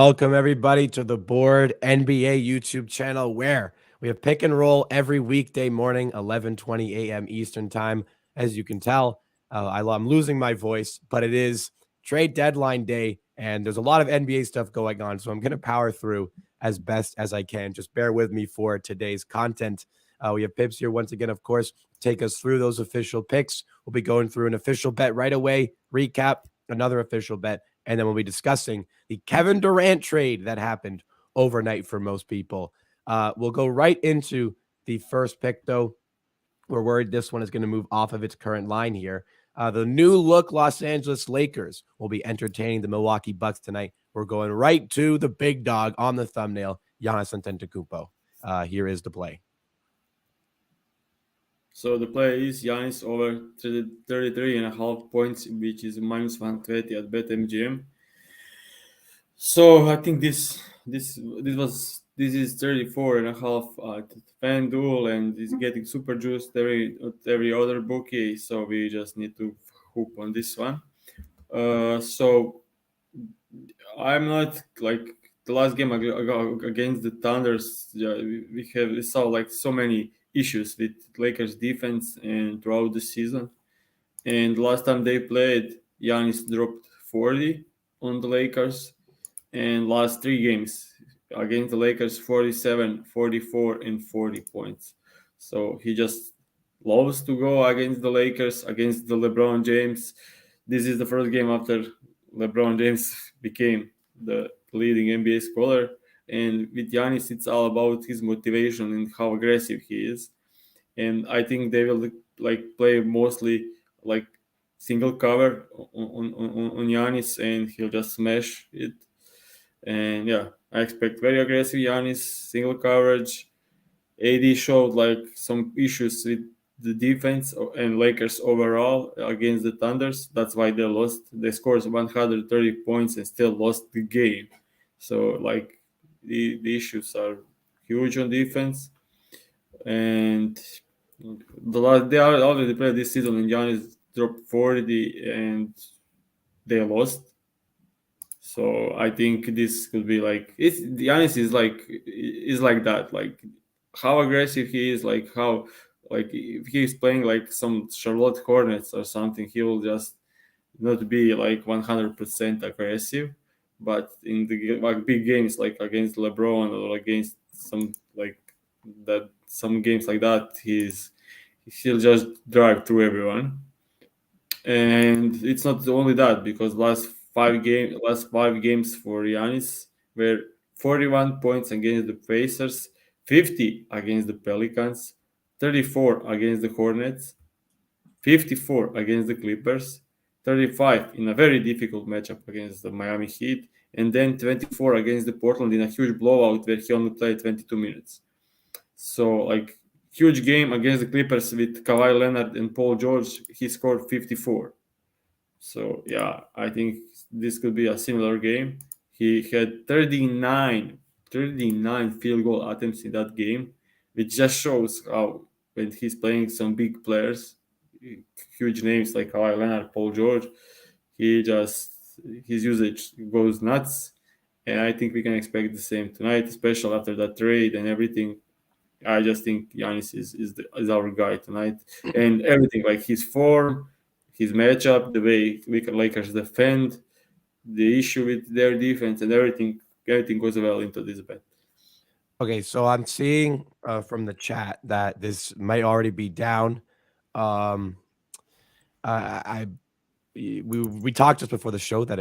Welcome everybody to the Board NBA YouTube channel where we have pick and roll every weekday morning, 11:20 a.m. Eastern time. As you can tell, I'm losing my voice, but it is trade deadline day and there's a lot of NBA stuff going on. So I'm going to power through as best as I can. Just bear with me for today's content. We have Pips here once again, of course, take us through those official picks. We'll be going through an official bet right away, recap, another official bet, and then we'll be discussing the Kevin Durant trade that happened overnight for most people. We'll go right into the first pick, though. We're worried this one is going to move off of its current line here. The new look Los Angeles Lakers will be entertaining the Milwaukee Bucks tonight. We're going right to the big dog on the thumbnail, Giannis Antetokounmpo. Here is the play. So the play is Giannis over 33.5 points, which is minus 120 at BetMGM. So I think this is 34.5 at FanDuel, and is getting super juiced every other bookie. So we just need to hoop on this one. So I'm not like the last game against the Thunders. Yeah, we saw like so many issues with Lakers defense and throughout the season. And last time they played, Giannis dropped 40 on the Lakers, and last three games against the Lakers, 47, 44, and 40 points. So he just loves to go against the Lakers, against the LeBron James. This is the first game after LeBron James became the leading NBA scorer. And with Giannis, it's all about his motivation and how aggressive he is. And I think they will like play mostly like single cover on Giannis, and he'll just smash it. And yeah, I expect very aggressive Giannis, single coverage. AD showed like some issues with the defense and Lakers overall against the Thunders. That's why they lost. They scored 130 points and still lost the game. So like the issues are huge on defense. And they already played this season and Giannis dropped 40 and they lost. So I think this could be like it's Giannis is like that. Like how aggressive he is, like how like if he's playing like some Charlotte Hornets or something, he will just not be like 100% aggressive. But in the like big games like against LeBron or against some like that some games like that, he'll just drive through everyone. And it's not only that because last five games for Giannis were 41 points against the Pacers, 50 against the Pelicans, 34 against the Hornets, 54 against the Clippers, 35 in a very difficult matchup against the Miami Heat, and then 24 against the Portland in a huge blowout where he only played 22 minutes. So like huge game against the Clippers with Kawhi Leonard and Paul George, he scored 54. So yeah, I think this could be a similar game. He had 39 field goal attempts in that game, which just shows how when he's playing some big players, huge names like Kawhi Leonard, Paul George, he just his usage goes nuts. And I think we can expect the same tonight, especially after that trade and everything. I just think Giannis is our guy tonight, and everything like his form, his matchup, the way Lakers defend, the issue with their defense, and everything goes well into this bet. Okay, so I'm seeing from the chat that this might already be down. Um, I we talked just before the show that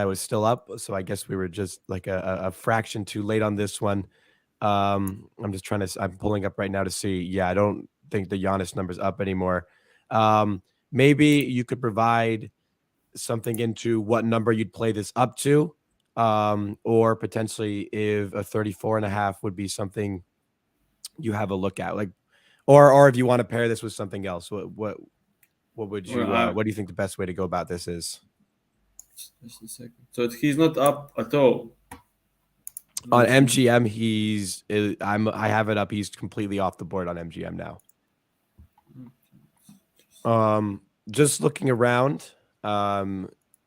was still up, so I guess we were just like a fraction too late on this one. I'm pulling up right now to see. Yeah, I don't think the Giannis number's up anymore. Maybe you could provide something into what number you'd play this up to, or potentially if a 34.5 would be something you have a look at, like, or if you want to pair this with something else, what would Well, you what do you think the best way to go about this is? just a second. So he's not up at all. On Let's see. MGM, I have it up. He's completely off the board on MGM now. Just looking around,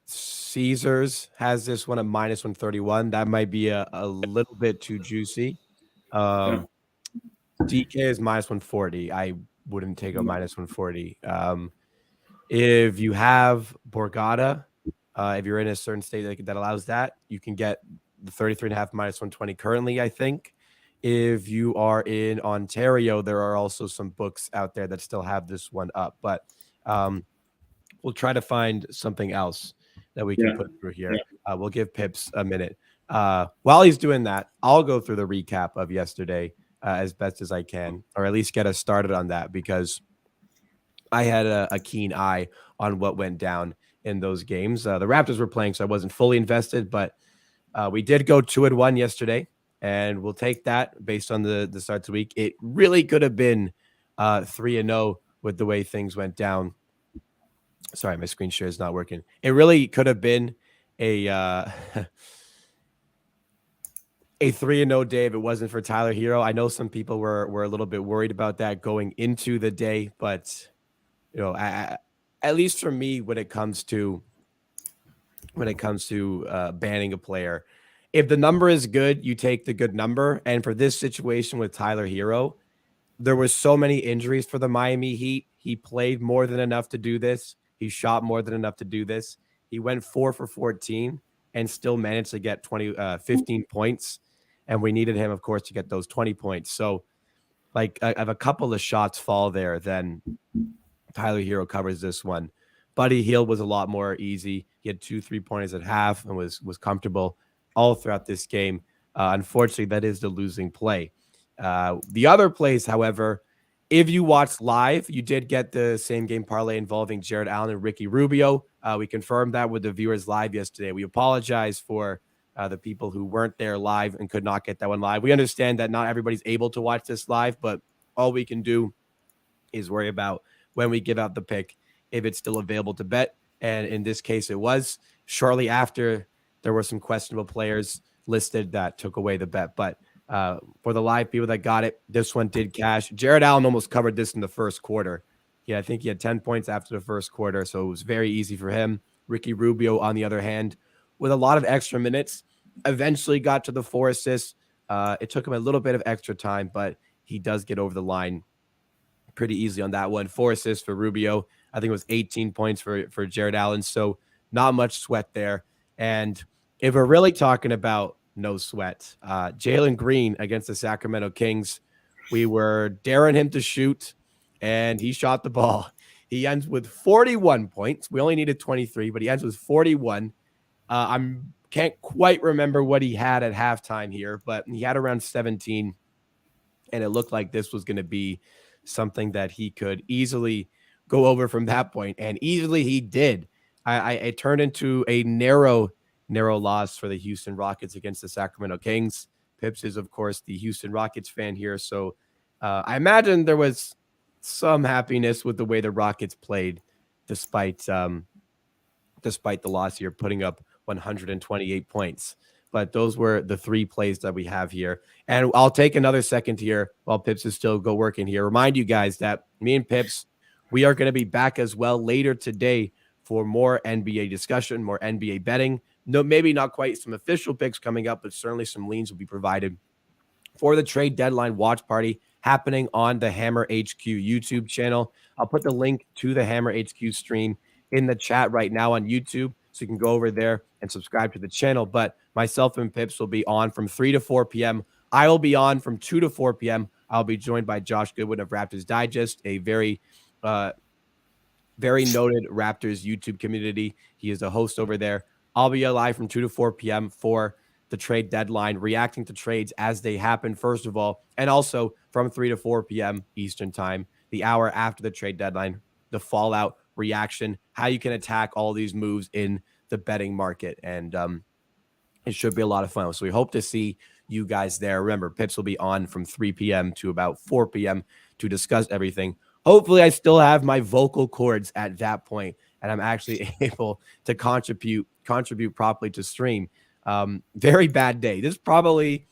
Caesars has this one at minus 131. That might be a little bit too juicy. Yeah. DK is minus 140. I wouldn't take a minus 140. If you have Borgata, if you're in a certain state that allows that, you can get the 33.5 minus 120 currently, I think. If you are in Ontario, there are also some books out there that still have this one up, but we'll try to find something else that we can Yeah. put through Yeah. here. We'll give Pips a minute. While he's doing that, I'll go through the recap of yesterday as best as I can, or at least get us started on that, because I had a keen eye on what went down in those games. The Raptors were playing, so I wasn't fully invested, but we did go 2-1 yesterday, and we'll take that based on the start to the week. It really could have been 3-0 with the way things went down. Sorry, my screen share is not working. It really could have been a a 3-0 day if it wasn't for Tyler Herro. I know some people were a little bit worried about that going into the day, but at least for me, when it comes to banning a player, if the number is good, you take the good number. And for this situation with Tyler Herro, there were so many injuries for the Miami Heat. He played more than enough to do this. He shot more than enough to do this. He went 4 for 14 and still managed to get 15 points. And we needed him, of course, to get those 20 points. So, like, if a couple of shots fall there, then Tyler Herro covers this one. Buddy Hield was a lot more easy. He had 2 3-pointers at half and was comfortable all throughout this game. Unfortunately, that is the losing play. The other plays, however, if you watched live, you did get the same game parlay involving Jared Allen and Ricky Rubio. We confirmed that with the viewers live yesterday. We apologize for the people who weren't there live and could not get that one live. We understand that not everybody's able to watch this live, but all we can do is worry about when we give out the pick, if it's still available to bet. And in this case, it was. Shortly after, there were some questionable players listed that took away the bet. But for the live people that got it, this one did cash. Jared Allen almost covered this in the first quarter. Yeah, I think he had 10 points after the first quarter, so it was very easy for him. Ricky Rubio, on the other hand, with a lot of extra minutes, eventually got to the 4 assists. It took him a little bit of extra time, but he does get over the line pretty easily on that one. 4 assists for Rubio. I think it was 18 points for Jared Allen. So not much sweat there. And if we're really talking about no sweat, Jalen Green against the Sacramento Kings, we were daring him to shoot, and he shot the ball. He ends with 41 points. We only needed 23, but he ends with 41. I can't quite remember what he had at halftime here, but he had around 17, and it looked like this was going to be something that he could easily go over from that point, and easily he did. It turned into a narrow loss for the Houston Rockets against the Sacramento Kings. Pips is, of course, the Houston Rockets fan here, so I imagine there was some happiness with the way the Rockets played, despite the loss here, putting up 128 points. But those were the 3 plays that we have here. And I'll take another second here while Pips is still working here. Remind you guys that me and Pips, we are going to be back as well later today for more NBA discussion, more NBA betting. No, maybe not quite some official picks coming up, but certainly some leans will be provided for the trade deadline watch party happening on the Hammer HQ YouTube channel. I'll put the link to the Hammer HQ stream in the chat right now on YouTube, so you can go over there and subscribe to the channel. But myself and Pips will be on from 3 to 4 p.m. I will be on from 2 to 4 p.m. I'll be joined by Josh Goodwin of Raptors Digest, a very noted Raptors YouTube community. He is a host over there. I'll be live from 2 to 4 p.m. for the trade deadline, reacting to trades as they happen, first of all, and also from 3 to 4 p.m. Eastern time, the hour after the trade deadline, the fallout reaction, how you can attack all these moves in the betting market. And it should be a lot of fun. So we hope to see you guys there. Remember, Pips will be on from 3 p.m. to about 4 p.m. to discuss everything. Hopefully I still have my vocal cords at that point, and I'm actually able to contribute properly to stream. Very bad day. This is probably,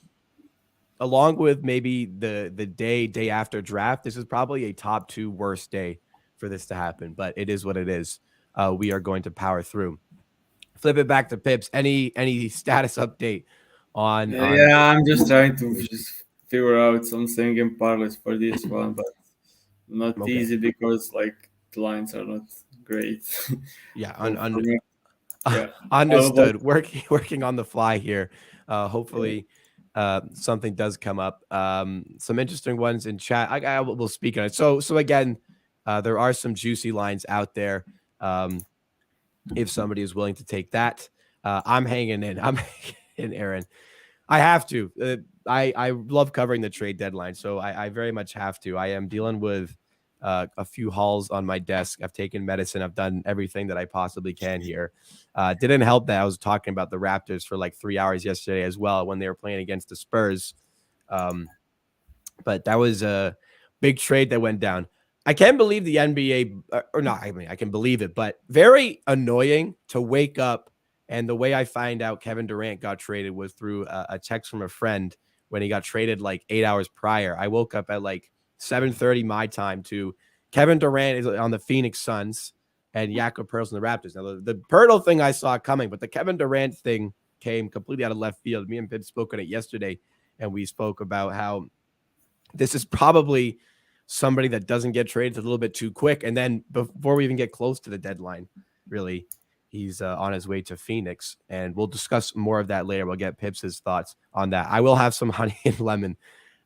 along with maybe the day after draft, this is probably a top 2 worst day for this to happen, but it is what it is. We are going to power through. flip it back to Pips. Any status update on Yeah, I'm just trying to just figure out something in parlays for this one, but not okay. easy because like the lines are not great. Yeah, For me, yeah. But understood. Working on the fly here. Hopefully, something does come up. Some interesting ones in chat. I will speak on it. So again, there are some juicy lines out there. If somebody is willing to take that, I'm hanging in. I'm hanging in, Aaron. I have to. I love covering the trade deadline, so I very much have to. I am dealing with a few hauls on my desk. I've taken medicine. I've done everything that I possibly can here. Didn't help that I was talking about the Raptors for like 3 hours yesterday as well when they were playing against the Spurs. Um, but that was a big trade that went down. I can't believe the NBA, or not. I mean, I can believe it, but very annoying to wake up. And the way I find out Kevin Durant got traded was through a text from a friend when he got traded like 8 hours prior. I woke up at like 7:30 my time to Kevin Durant is on the Phoenix Suns and Jakob Perl's on the Raptors. Now the Pirtle thing I saw coming, but the Kevin Durant thing came completely out of left field. Me and Pitt spoke on it yesterday, and we spoke about how this is probably somebody that doesn't get traded a little bit too quick. And then before we even get close to the deadline, really, he's on his way to Phoenix. And we'll discuss more of that later. We'll get Pips' thoughts on that. I will have some honey and lemon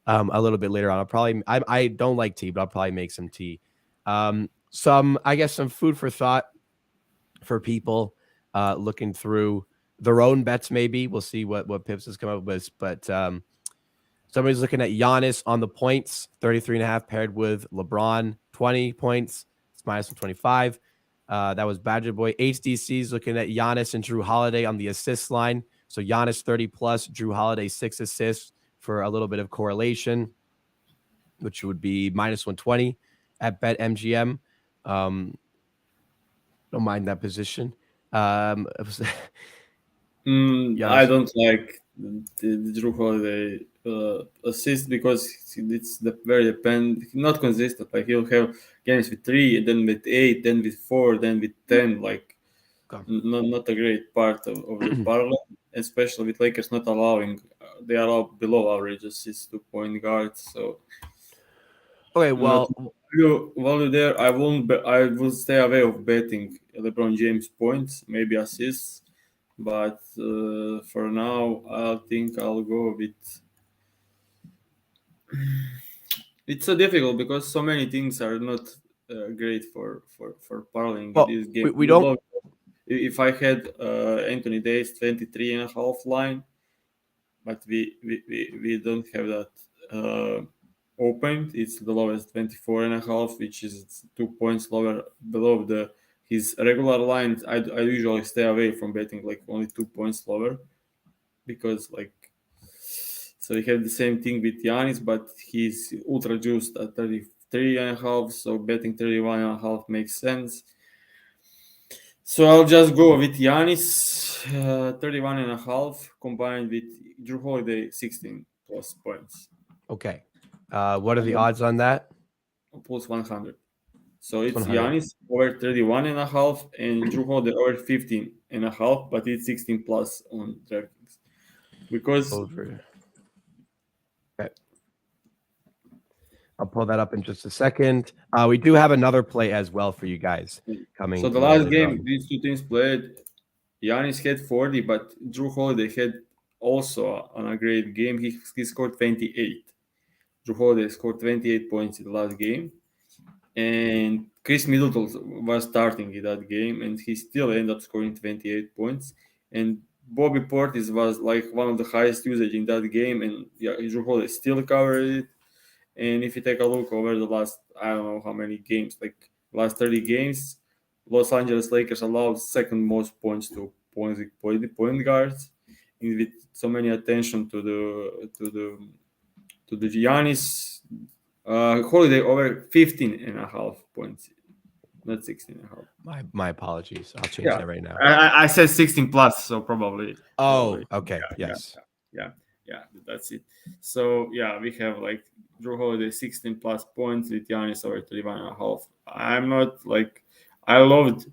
a little bit later on. I don't like tea, but I'll probably make some tea. I guess, some food for thought for people looking through their own bets, maybe. We'll see what Pips has come up with. But somebody's looking at Giannis on the points, 33.5 paired with LeBron, 20 points. It's minus 125. That was Badger Boy. HDC's looking at Giannis and Drew Holiday on the assist line. So Giannis 30 plus, Drew Holiday 6 assists for a little bit of correlation, which would be minus 120 at BetMGM. Don't mind that position. I Giannis. don't like the Drew Holiday assist because it's very not consistent. Like he'll have games with 3, then with 8, then with 4, then with 10. Like not a great part of the parlay, especially with Lakers not allowing. They allow below average assists to point guards. So Okay, not well, value there. I won't. I will stay away of betting LeBron James points, maybe assists. But for now, I think I'll go with. It's so difficult because so many things are not great for parlaying in well, this game. we don't. If I had Anthony Davis 23.5 line, but we don't have that opened. It's the lowest 24.5, which is 2 points lower below his regular line. I usually stay away from betting like only 2 points lower because like so we have the same thing with Giannis, but he's ultra juiced at 33.5, so betting 31.5 makes sense. So I'll just go with Giannis 31.5 combined with Drew Holiday 16 plus points. Okay. What are And the then odds on that? plus 100. So It's it's 100 Giannis over 31.5 and Drew Holiday over 15.5, but it's 16 plus on DraftKings. Because over. Okay. I'll pull that up in just a second. We do have another play as well for you guys so coming the a little last later game on. these two teams played, Giannis had 40, but Drew Holiday had also on a great game. He scored 28. Drew Holiday scored 28 points in the last game. And Chris Middleton was starting in that game, and he still ended up scoring 28 points. And Bobby Portis was like one of the highest usage in that game, and yeah, Drew Holiday still covered it. And if you take a look over the last, I don't know how many games, like last 30 games, Los Angeles Lakers allowed second most points to point guards. And with so many attention to the Giannis, Holiday over 15.5 points, not 16.5. My apologies. I'll change Yeah, that right now. I said 16 plus, so probably, Oh, okay. yeah, yeah, Yes. yeah, yeah. That's it. So yeah, we have like Drew Holiday 16 plus points with Giannis over 31.5. I'm not like I loved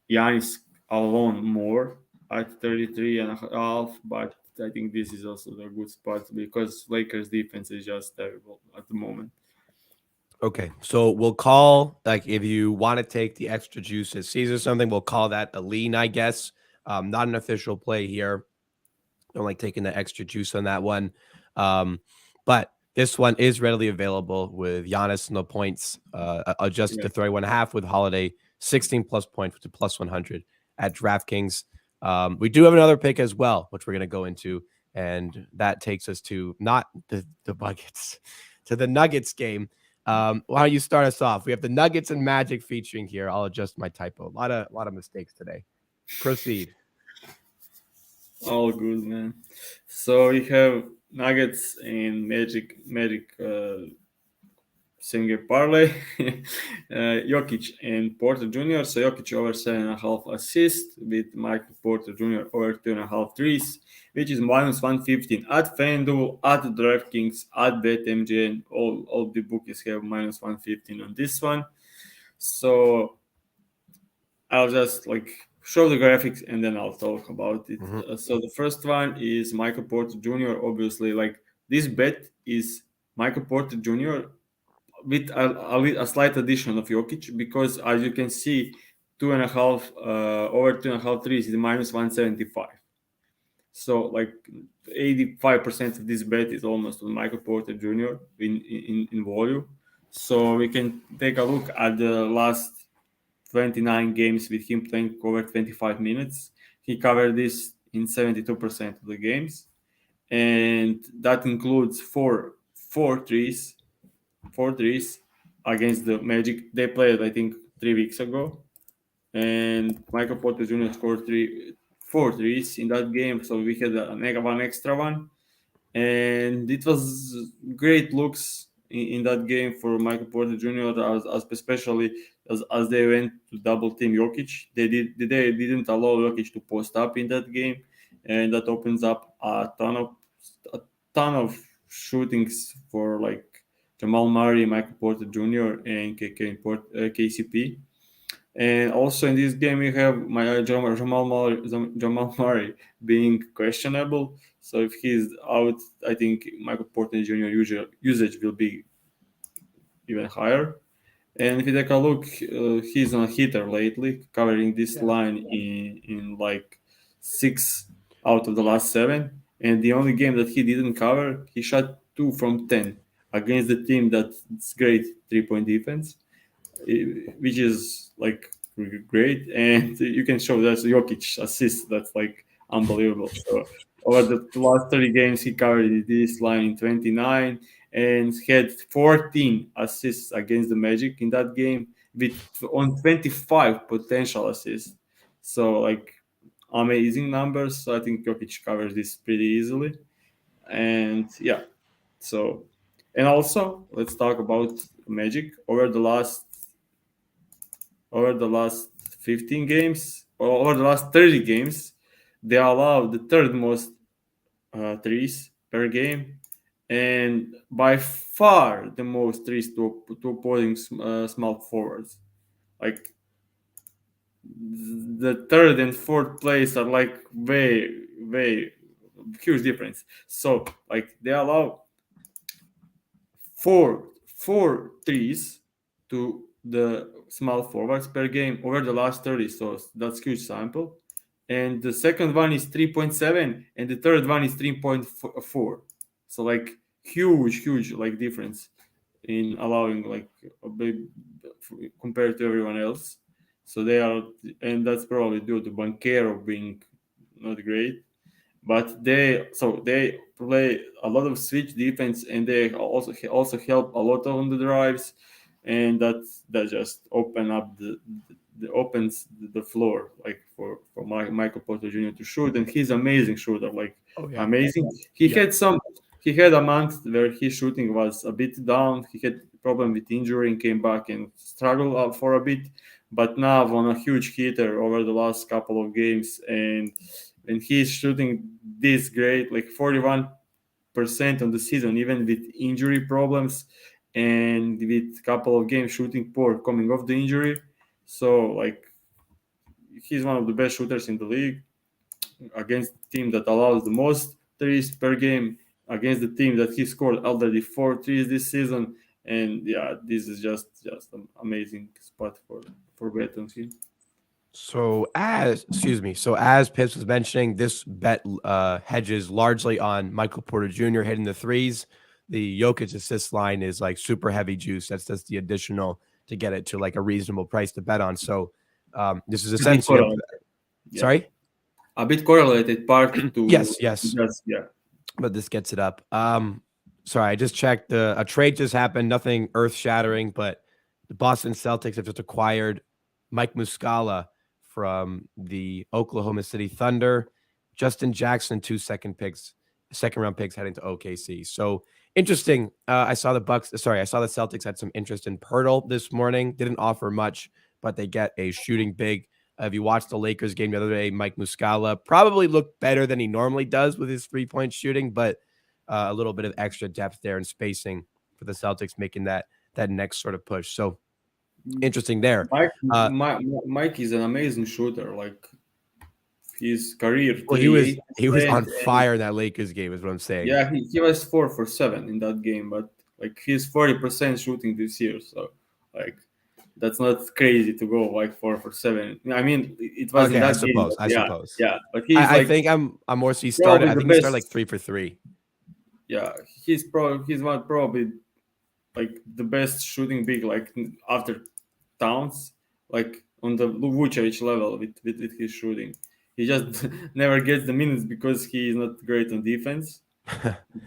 Giannis alone more, at 33 and a half, but I think this is also a good spot because Lakers defense is just terrible at the moment. Okay, so we'll call, like, if you want to take the extra juice at Caesar something, we'll call that a lean, I guess. Not an official play here. Don't like taking the extra juice on that one. But this one is readily available with Giannis no points, adjusted Yeah. to 31.5 with Holiday 16 plus points to plus 100 at DraftKings. We do have another pick as well, which we're going to go into, and that takes us to not the Buckets, to the Nuggets game. Why don't you start us off? We have the Nuggets and Magic featuring here. I'll adjust my typo. A lot of mistakes today. Proceed. All good, man. So we have Nuggets and Magic single parlay. Jokic and Porter Jr. So Jokic over 7.5 assists with Michael Porter Jr. over 2.5 threes, which is minus 115 at FanDuel, at DraftKings, at BetMGM. All the bookies have minus 115 on this one. So I'll just like show the graphics and then I'll talk about it. Mhm. So the first one is Michael Porter Jr. Obviously, like this bet is Michael Porter Jr. with a slight addition of Jokic because as you can see, two and a half over 2.5 threes is minus 175. So like 85% of this bet is almost on Michael Porter Jr. in volume. So we can take a look at the last 29 games with him playing over 25 minutes. He covered this in 72% of the games, and that includes four threes against the Magic. They played, I think, 3 weeks ago, and Michael Porter Jr. scored four threes in that game. So we had one extra one, and it was great looks in that game for Michael Porter Jr. As especially as they went to double team Jokic. They didn't allow Jokic to post up in that game, and that opens up a ton of shootings for like Jamal Murray, Michael Porter Jr. and KCP. And also in this game, we have Jamal Murray being questionable. So if he's out, I think Michael Porter Jr. Usage will be even higher. And if you take a look, he's on a hitter lately, covering this Yeah. line in like 6 out of the last 7. And the only game that he didn't cover, he shot 2 from 10 against the team that's great 3-point defense, which is like great. And you can show that's Jokic assist. That's like unbelievable. So over the last 30 games, he covered this line in 29 and had 14 assists against the Magic in that game with on 25 potential assists. So like amazing numbers. So I think Jokic covers this pretty easily. And yeah, so and also let's talk about Magic over the last 15 games or over the last 30 games, they allowed the third most threes per game and by far the most threes to opposing small forwards. Like the third and fourth place are like way huge difference. So like they allow four threes to the small forwards per game over the last 30. So that's huge sample. And the second one is 3.7 and the third one is 3.4. So like huge like difference in allowing like a big compared to everyone else. So they are, and that's probably due to Banquero being not great, but they play a lot of switch defense and they also help a lot on the drives, and that just opens the floor like for Michael Porter Jr. to shoot, and he's amazing shooter, like Oh yeah. amazing. Yeah. He had a month where his shooting was a bit down. He had problem with injury and came back and struggled for a bit, but now on a huge hitter over the last couple of games, and he's shooting this great, like 41% on the season, even with injury problems and with couple of games shooting poor coming off the injury. So like he's one of the best shooters in the league. against the team that allows the most threes per game, against the team that he scored already 4 threes this season. And yeah, this is just an amazing spot for bet on him. So as Pips was mentioning, this bet hedges largely on Michael Porter Jr. hitting the threes. The Jokic assist line is like super heavy juice. That's just the additional to get it to like a reasonable price to bet on. So this is A bit essentially correlated, yeah, sorry. a bit correlated part to Yes, just yeah. but this gets it up. Sorry, I just checked. A trade just happened. Nothing earth shattering, but the Boston Celtics have just acquired Mike Muscala from the Oklahoma City Thunder, Justin Jackson, second round picks heading to OKC. So interesting. I saw the Celtics had some interest in Pirtle this morning. Didn't offer much, but they get a shooting big. If you watched the Lakers game the other day, Mike Muscala probably looked better than he normally does with his 3-point shooting, but a little bit of extra depth there and spacing for the Celtics, making that next sort of push. So interesting there. Mike is an amazing shooter. Like his career Well, he was 38%, on and fire in that Lakers game, is what I'm saying. yeah, he was 4 for 7 in that game, but like he's 40% shooting this year, so like that's not crazy to go like 4 for 7. I mean, it was in Okay, I that game, suppose. but I yeah, suppose. yeah. But he's I like think I'm more. So he started. probably I the think he started like best. 3 for 3. Yeah, he's one probably like the best shooting big like after Towns, like on the Vucevic level with his shooting. He just never gets the minutes because he is not great on defense.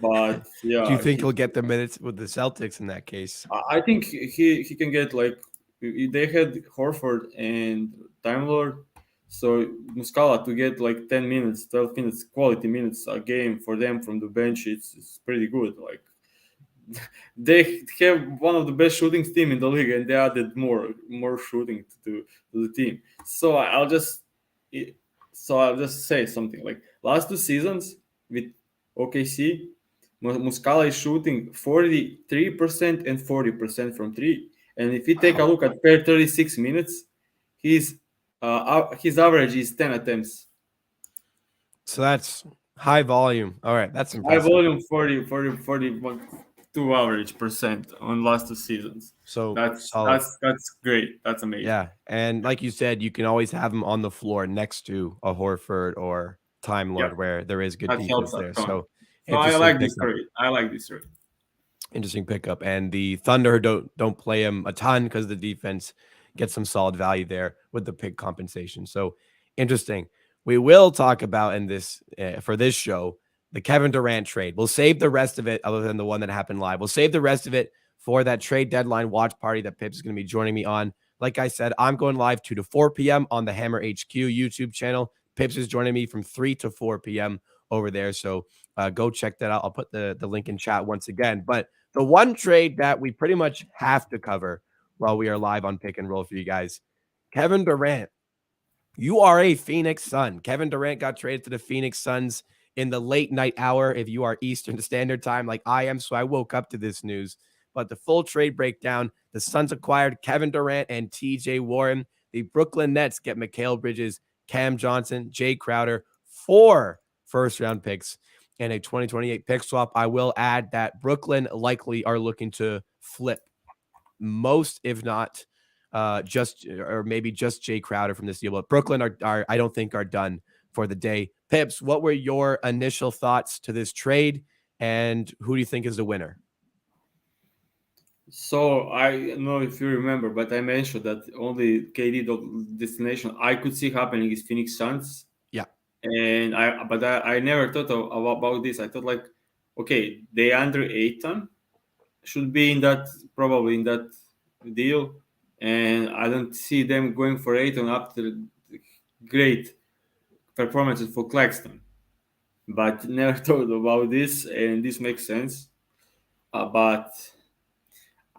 But Do you yeah, think he'll get the minutes with the Celtics in that case? I think he can get like they had Horford and Time Lord, so Muscala to get like 10 minutes, 12 minutes, quality minutes a game for them from the bench, it's pretty good. Like they have one of the best shooting team in the league, and they added more shooting to the team. So I- I'll just say something like last 2 seasons with OKC, Muscala is shooting 43% and 40% from three. And if you take a Wow. look at per 36 minutes, his his average is 10 attempts. So that's high volume. All right, that's High impressive. volume 42 average percent on last 2 seasons. So That's solid. that's that's great. That's amazing. Yeah, and like you said, you can always have him on the floor next to a Horford or Time Yeah, Lord where there is good that helps defense a there. ton. So So I interesting like this pickup. trade. I like this trade. Interesting pickup. And the Thunder don't play him a ton because the defense gets some solid value there with the pick compensation. So interesting. We will talk about in this for this show the Kevin Durant trade. We'll save the rest of it, other than the one that happened live. We'll save the rest of it for that trade deadline watch party that Pips is going to be joining me on. Like I said, I'm going live 2 to 4 p.m. on the Hammer HQ YouTube channel. Pips is joining me from 3 to 4 p.m. over there. So go check that out. I'll put the link in chat once again. But the one trade that we pretty much have to cover while we are live on Pick and Roll for you guys, Kevin Durant. You are a Phoenix Sun. Kevin Durant got traded to the Phoenix Suns in the late night hour if you are Eastern Standard Time like I am. So I woke up to this news. But the full trade breakdown, the Suns acquired Kevin Durant and TJ Warren. The Brooklyn Nets get Mikal Bridges, Cam Johnson, Jay Crowder, 4 first-round picks, and a 2028 pick swap. I will add that Brooklyn likely are looking to flip most, if not just or maybe just Jay Crowder from this deal. But Brooklyn are I don't think are done for the day. Pips, what were your initial thoughts to this trade, and who do you think is the winner? So I don't know if you remember, but I mentioned that only KD destination I could see happening is Phoenix Suns, Yeah. and I never thought about this. I thought like, okay, they under Ayton should be in that probably in that deal, and I don't see them going for Ayton after great performances for Claxton. But never thought about this, and this makes sense. But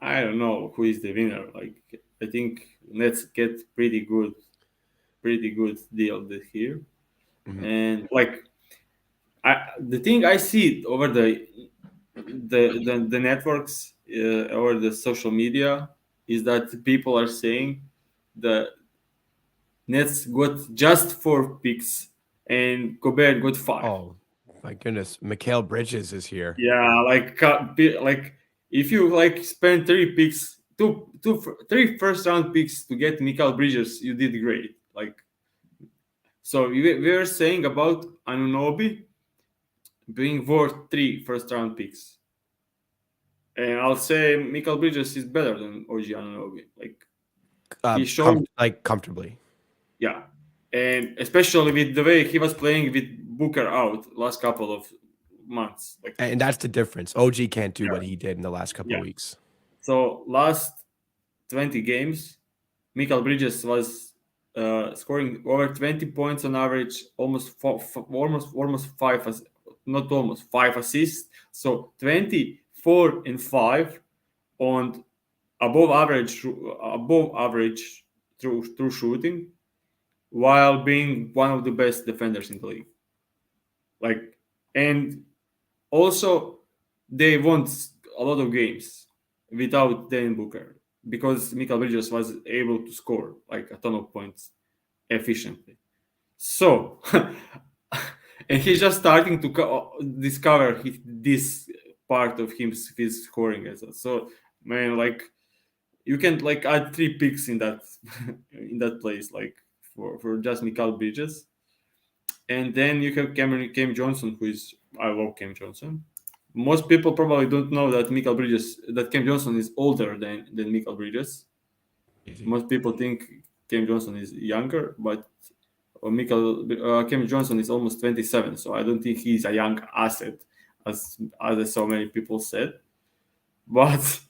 I don't know who is the winner. Like I think let's get pretty good deal here. Mhm. And like the thing I see over the networks or the social media is that people are saying the Nets got just 4 picks and Gobert got 5. Oh my goodness, Mikal Bridges is here. Yeah, like if you like spend 3 picks, three first round picks to get Mikal Bridges, you did great. Like, so we were saying about Anunoby being worth 3 first round picks, and I'll say Mikal Bridges is better than OG Anunoby. Like, he showed, Comfortably. yeah, and especially with the way he was playing with Booker out last couple of months. Like, And that's the difference. OG can't do what yeah, he did in the last couple yeah. of weeks. So last 20 games, Mikal Bridges was scoring over 20 points on average, almost not almost 5 assists. So 24 and 5 on above average through shooting, while being one of the best defenders in the league. Like, and also they won a lot of games without Devin Booker because Mikal Bridges was able to score like a ton of points efficiently. So, and he's just starting to discover this part of his scoring as well. So, man, like, you can like add 3 picks in that in that place, like for just Mikal Bridges, and then you have Cam Johnson, who is, I love Cam Johnson. Most people probably don't know that Cam Johnson is older than Mikal Bridges. Easy. Most people think Cam Johnson is younger, but Cam Johnson is almost 27, so I don't think he's a young asset, as so many people said. But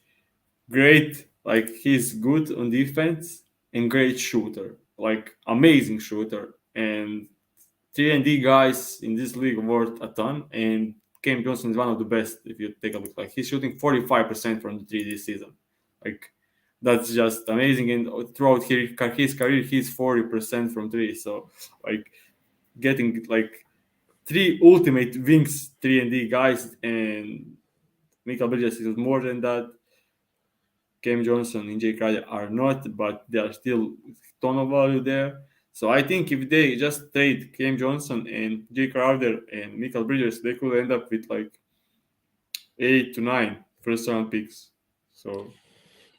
great, like, he's good on defense and great shooter, like amazing shooter, and 3 and D guys in this league worth a ton, and Cam Johnson is one of the best. If you take a look, like, he's shooting 45% from the 3 this season. Like, that's just amazing. And throughout his career, he's 40% from 3. So, like, getting like 3 ultimate wings 3 and D guys, and Michael Bridges is more than that. Cam Johnson and Jay Crowder are not, but there are still ton of value there. So I think if they just trade Cam Johnson and Jay Crowder and Michael Bridges, they could end up with like 8 to 9 first round picks. So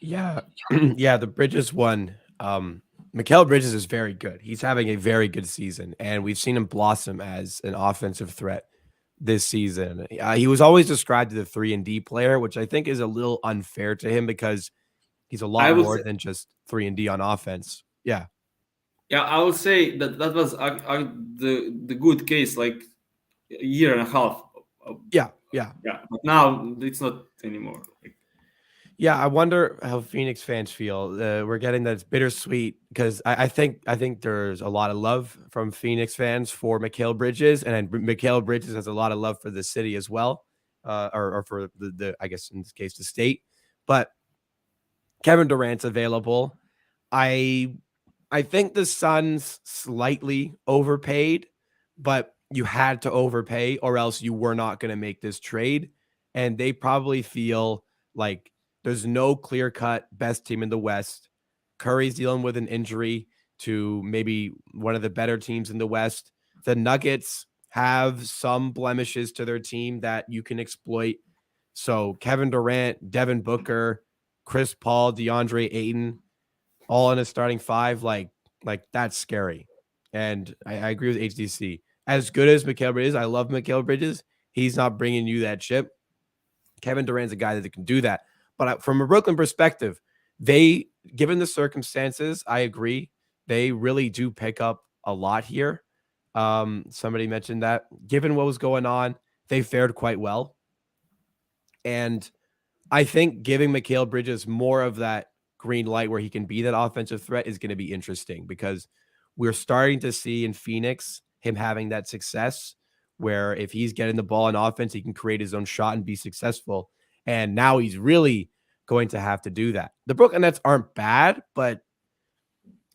Yeah. Yeah, the Bridges one. Mikal Bridges is very good. He's having a very good season, and we've seen him blossom as an offensive threat this season. He was always described as a 3 and D player, which I think is a little unfair to him because he's a I lot will more say, than just 3 and D on offense. Yeah. yeah, I will say that was the good case like a year and a half. Uh, Yeah. Yeah. yeah, but now it's not anymore. Like, Yeah, I wonder how Phoenix fans feel. We're getting that it's bittersweet because I think there's a lot of love from Phoenix fans for Mikal Bridges, and Mikal Bridges has a lot of love for the city as well, or for the I guess in this case the state. But Kevin Durant's available. I I think the Suns slightly overpaid, but you had to overpay or else you were not going to make this trade. And they probably feel like there's no clear cut best team in the West. Curry's dealing with an injury to maybe one of the better teams in the West. The Nuggets have some blemishes to their team that you can exploit. So Kevin Durant, Devin Booker, Chris Paul, DeAndre Ayton, all in a starting five, like that's scary. And I agree with HDC. As good as Mikal Bridges, I love Mikal Bridges. He's not bringing you that chip. Kevin Durant's a guy that can do that. But from a Brooklyn perspective, they, given the circumstances, I agree. They really do pick up a lot here. Somebody mentioned that. Given what was going on, they fared quite well. And I think giving Mikal Bridges more of that green light where he can be that offensive threat is going to be interesting because we're starting to see in Phoenix him having that success where if he's getting the ball in offense, he can create his own shot and be successful. And now he's really going to have to do that. The Brooklyn Nets aren't bad, but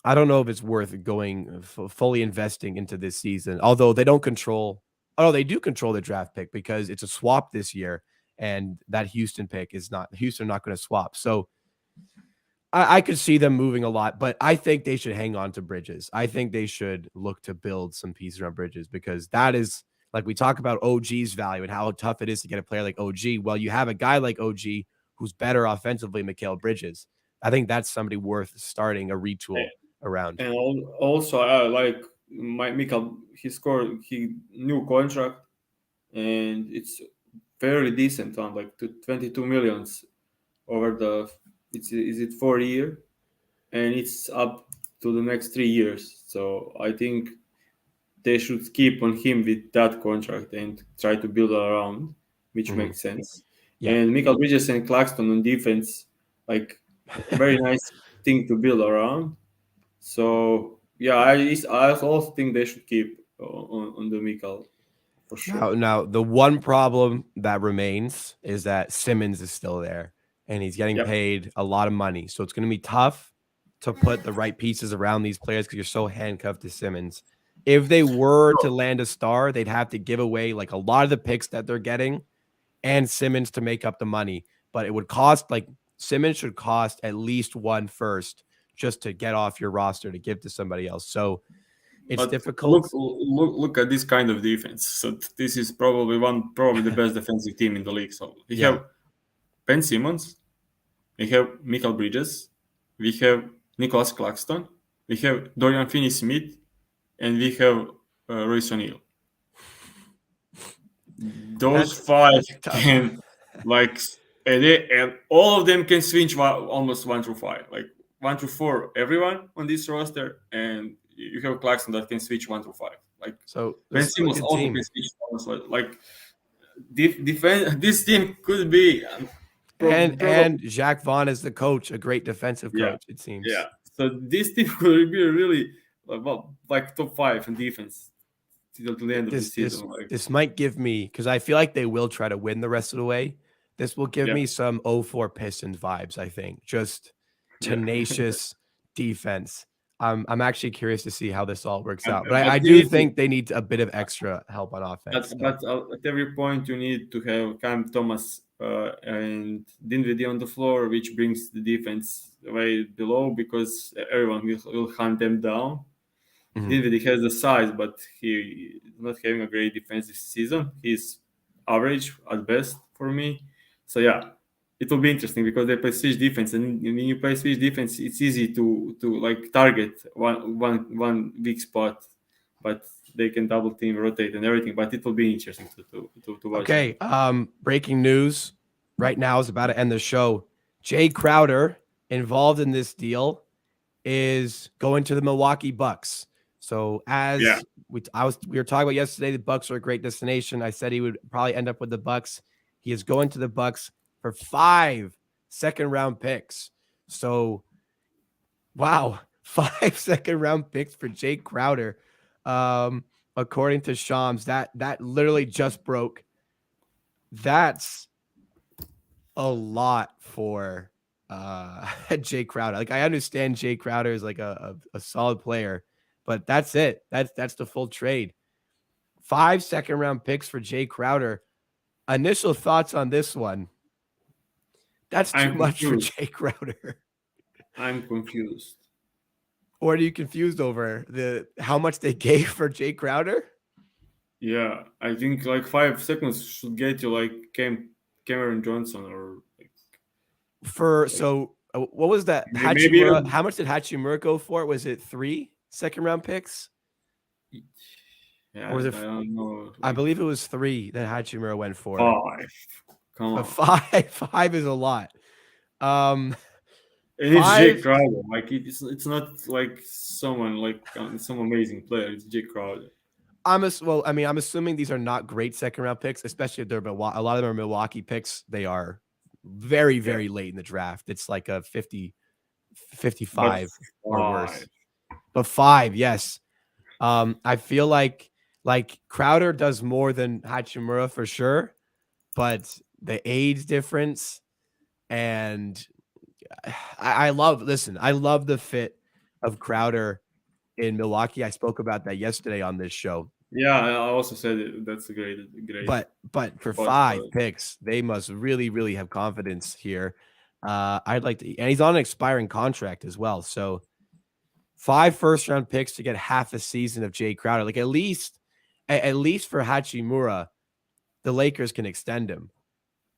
I don't know if it's worth going fully investing into this season. Although they do control the draft pick because it's a swap this year, and that Houston pick is not Houston not going to swap. So I could see them moving a lot, but I think they should hang on to Bridges. I think they should look to build some pieces around Bridges because that is like we talk about OG's value and how tough it is to get a player like OG. Well, you have a guy like OG who's better offensively, Mikal Bridges. I think that's somebody worth starting a retool around. And also, I like Michael. He new contract, and it's fairly decent one, like to 22 millions over the. It's is it 4 year, and it's up to the next 3 years. So I think they should keep on him with that contract and try to build around, which Mhm. makes sense. Yeah. And Michael Bridges and Claxton on defense, like very nice thing to build around. So yeah, I also think they should keep on the Mikal for sure. Now, the one problem that remains is that Simmons is still there and he's getting Yep. paid a lot of money. So it's going to be tough to put the right pieces around these players because you're so handcuffed to Simmons. If they were to land a star, they'd have to give away like a lot of the picks that they're getting and Simmons to make up the money. But it would cost like Simmons should cost at least one first just to get off your roster to give to somebody else. So it's But look, difficult. look at this kind of defense. So this is probably the best defensive team in the league. So we Yeah. have Ben Simmons, we have Michael Bridges, we have Nicholas Claxton, we have Dorian Finney-Smith, and we have Royce O'Neal. Those That's five tough. can like and all of them can switch almost 1 through 5, like 1 through 4. Everyone on this roster, and you have Claxton that can switch 1 through 5. Like So Ben this is a Simmons good also can team. switch almost like defense. This team could be And probably Jacques Vaughn is the coach, a great defensive yeah, coach, it seems. yeah. So this team could be really well, like top 5 in defense till the end of the This this season. Like this might give me because I feel like they will try to win the rest of the way. This will give yeah, me some 04 Pistons vibes, I think. Just yeah. tenacious defense. I'm actually curious to see how this all works And, out. But I but do you need to. think they need a bit of extra help on offense still. But at every point, you need to have Cam Thomas and Dinwiddie on the floor, which brings the defense way below because everyone will hunt them down. Mhm. Dinwiddie has the size, but he is not having a great defensive season. He's average at best for me. So yeah, it will be interesting because they play switch defense, and when you play switch defense, it's easy to like target one weak spot, but they can double team, rotate, and everything. But it will be interesting to watch them. Okay. Breaking news right now is about to end the show. Jay Crowder, involved in this deal, is going to the Milwaukee Bucks. So Yeah, as we were talking about yesterday, the Bucks are a great destination. I said he would probably end up with the Bucks. He is going to the Bucks for 5 second-round picks. So wow, 5 second-round picks for Jay Crowder. According to Shams, that literally just broke. That's a lot for Jay Crowder. Like I understand Jay Crowder is like a solid player, but that's it. That's the full trade. 5 second-round picks for Jay Crowder. Initial thoughts on this one. That's too I'm much for confused. Jay Crowder. I'm confused. Or are you confused over how much they gave for Jay Crowder? Yeah, I think like 5 seconds should get you like Cameron Johnson or What was that? maybe Hachimura. How much did Hachimura go for? Was it 3 second-round picks? yeah, Or was I it don't know, I like believe it was 3 that Hachimura went for. 5. Come But on. five is a lot. Um, And it's Jake 5 Crowder. Like it's not like someone like some amazing player. It's Jake Crowder. I'm assuming these are not great second-round picks, especially if they're a lot of them are Milwaukee picks. They are very, Yeah, very late in the draft. It's like a 50, but 55 or worse. 5. But 5, yes. I feel like Crowder does more than Hachimura for sure, but the age difference and I love the fit of Crowder in Milwaukee. I spoke about that yesterday on this show. Yeah, I also said that's a great But for spot for 5 it. picks, they must really, really have confidence here. I'd like to, and he's on an expiring contract as well. So 5 first-round picks to get half a season of Jay Crowder. Like at least for Hachimura, the Lakers can extend him.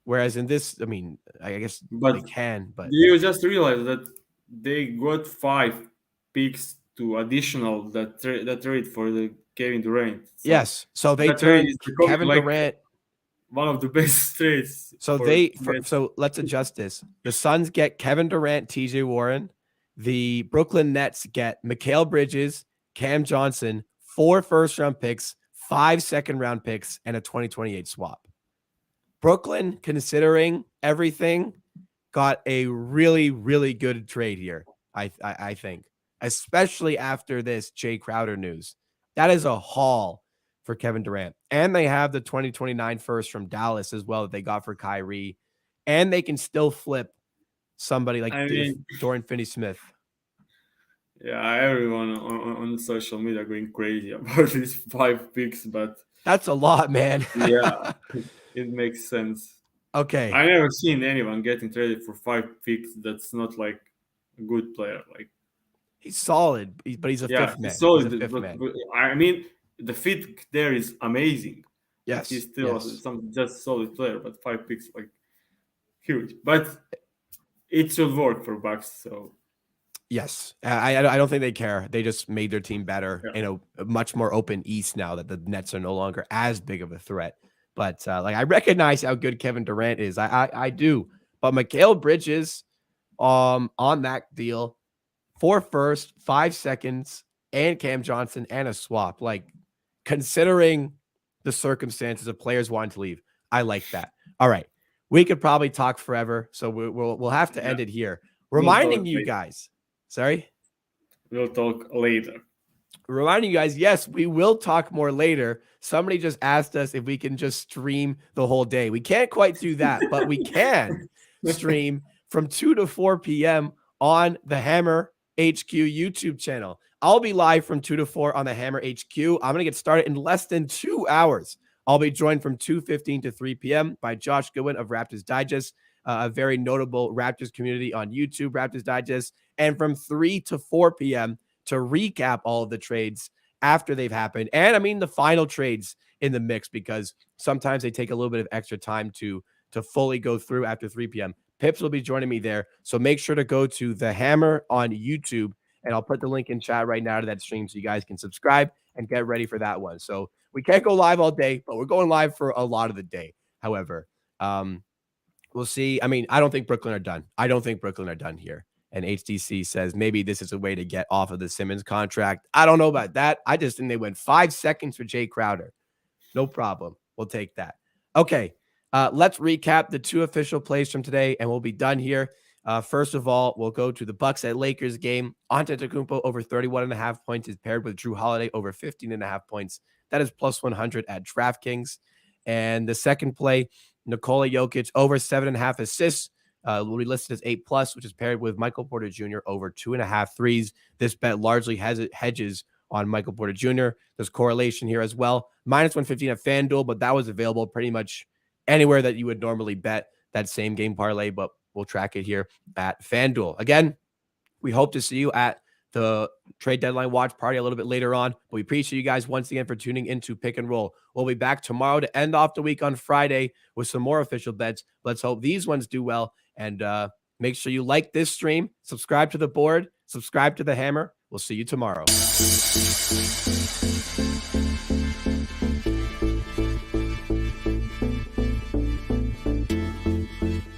Whereas in this, I mean, I guess But they can, but you just realize that they got 5 picks to additional that trade for the Kevin Durant. So yes. So they that trade turned is becoming Kevin like Durant. one of the best trades. So let's adjust this. The Suns get Kevin Durant, TJ Warren. The Brooklyn Nets get Mikal Bridges, Cam Johnson, 4 first-round picks, 5 second-round picks, and a 2028 swap. Brooklyn, considering everything, got a really, really good trade here, I think, especially after this Jay Crowder news. That is a haul for Kevin Durant. And they have the 2029 first from Dallas as well that they got for Kyrie. And they can still flip somebody like Dorian Finney-Smith. Yeah, everyone on social media going crazy about these 5 picks, but that's a lot, man. Yeah, it makes sense. Okay. I never seen anyone getting traded for 5 picks that's not like a good player. Like he's solid, but he's a fifth man. Solid, but I mean, the fit there is amazing. Yes, he's still some just solid player, but 5 picks like huge. But it should work for Bucks. So yes, I don't think they care. They just made their team better in a much more open East now that the Nets are no longer as big of a threat. But like I recognize how good Kevin Durant is. I do. But Mikal Bridges, on that deal, 4 first, 5 seconds, and Cam Johnson and a swap. Like considering the circumstances of players wanting to leave, I like that. All right, we could probably talk forever, so we'll have to end it here. Reminding you guys. Sorry? We'll talk later. Reminding you guys, yes, we will talk more later. Somebody just asked us if we can just stream the whole day. We can't quite do that, but we can stream from 2 to 4 p.m. on the Hammer HQ YouTube channel. I'll be live from 2 to 4 on the Hammer HQ. I'm going to get started in less than 2 hours. I'll be joined from 2:15 to 3 p.m. by Josh Goodwin of Raptors Digest, a very notable Raptors community on YouTube, Raptors Digest, and from 3 to 4 p.m. to recap all of the trades after they've happened. And I mean the final trades in the mix, because sometimes they take a little bit of extra time to fully go through after 3 p.m. Pips will be joining me there. So make sure to go to the Hammer on YouTube, and I'll put the link in chat right now to that stream so you guys can subscribe and get ready for that one. So we can't go live all day, but we're going live for a lot of the day. However, we'll see. I mean, I don't think Brooklyn are done. I don't think Brooklyn are done here. And HDC says maybe this is a way to get off of the Simmons contract. I don't know about that. I just think they went 5 seconds for Jay Crowder. No problem. We'll take that. Okay. Let's recap the 2 official plays from today, and we'll be done here. First of all, we'll go to the Bucks at Lakers game. Antetokounmpo over 31.5 points is paired with Drew Holiday over 15.5 points. That is plus 100 at DraftKings. And the second play, Nikola Jokic over 7.5 assists. Will be listed as 8+, which is paired with Michael Porter Jr. over 2.5 threes. This bet largely hedges on Michael Porter Jr. There's correlation here as well. Minus 115 at FanDuel, but that was available pretty much anywhere that you would normally bet that same game parlay, but we'll track it here at FanDuel. Again, we hope to see you at the trade deadline watch party a little bit later on. But we appreciate you guys once again for tuning into Pick and Roll. We'll be back tomorrow to end off the week on Friday with some more official bets. Let's hope these ones do well. And make sure you like this stream, subscribe to the board, subscribe to the Hammer. We'll see you tomorrow.